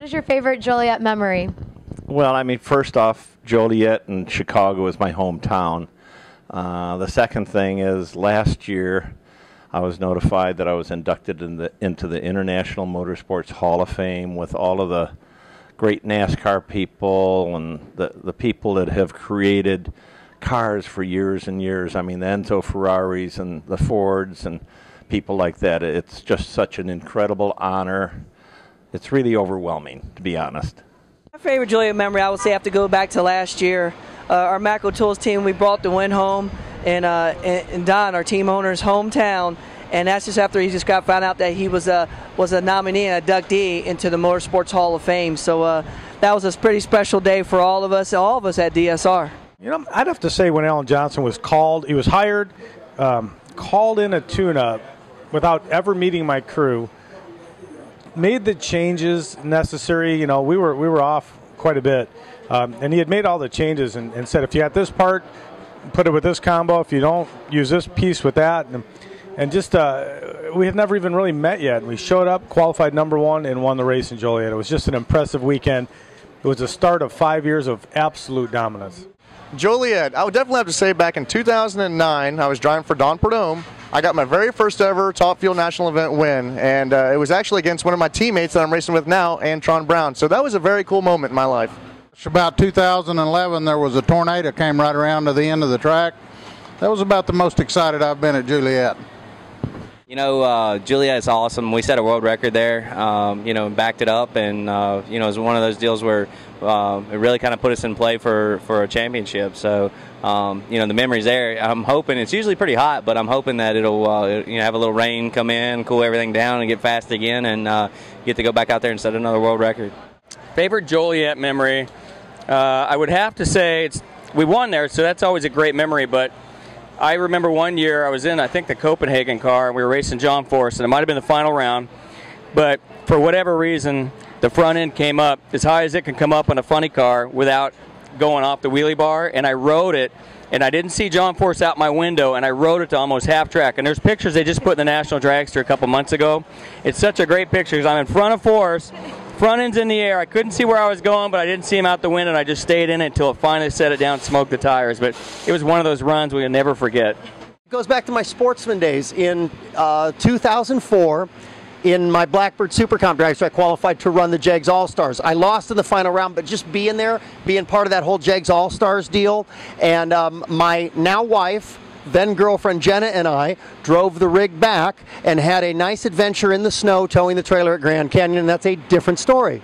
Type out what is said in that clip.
What is your favorite Joliet memory? Well, I mean, first off, Joliet and Chicago is my hometown. The second thing is last year I was notified that I was inducted into the International Motorsports Hall of Fame with all of the great NASCAR people and the people that have created cars for years and years. I mean, the Enzo Ferraris and the Fords and people like that. It's just such an incredible honor. It's really overwhelming, to be honest. My favorite Joliet memory, I would say, I have to go back to last year. Our Mac O'Toole's team, we brought the win home, and Don, our team owner's hometown, and that's just after he just got found out that he was a nominee and a inductee into the Motorsports Hall of Fame. So that was a pretty special day for all of us at DSR. You know, I'd have to say when Alan Johnson was called, he was hired, called in a tune-up without ever meeting my crew, made the changes necessary. You know, we were off quite a bit, and he had made all the changes and said, if you got this part, put it with this combo. If you don't, use this piece with that. And just we had never even really met yet. We showed up, qualified #1, and won the race in Joliet. It was just an impressive weekend. It was the start of 5 years of absolute dominance. Joliet, I would definitely have to say back in 2009, I was driving for Don Perdome. I got my very first ever Top Fuel National Event win, and it was actually against one of my teammates that I'm racing with now, Antron Brown. So that was a very cool moment in my life. It's about 2011, there was a tornado came right around to the end of the track. That was about the most excited I've been at Joliet. You know, Joliet is awesome. We set a world record there, you know, and backed it up, and, you know, it was one of those deals where it really kind of put us in play for a championship. So, you know, the memory's there. I'm hoping, it's usually pretty hot, but I'm hoping that it'll, you know, have a little rain come in, cool everything down, and get fast again, and get to go back out there and set another world record. Favorite Joliet memory? I would have to say we won there, so that's always a great memory, but I remember one year I was in, I think, the Copenhagen car, and we were racing John Force, and it might have been the final round, but for whatever reason, the front end came up as high as it can come up on a funny car without going off the wheelie bar, and I rode it, and I didn't see John Force out my window, and I rode it to almost half track. And there's pictures they just put in the National Dragster a couple months ago. It's such a great picture because I'm in front of Force, front end's in the air. I couldn't see where I was going, but I didn't see him out the window, and I just stayed in it until it finally set it down and smoked the tires. But it was one of those runs we'll never forget. It goes back to my sportsman days. In 2004, in my Blackbird Supercomp dragster, I qualified to run the Jegs All-Stars. I lost in the final round, but just being there, being part of that whole Jegs All-Stars deal, and my now wife, then girlfriend Jenna, and I drove the rig back and had a nice adventure in the snow towing the trailer at Grand Canyon, and that's a different story.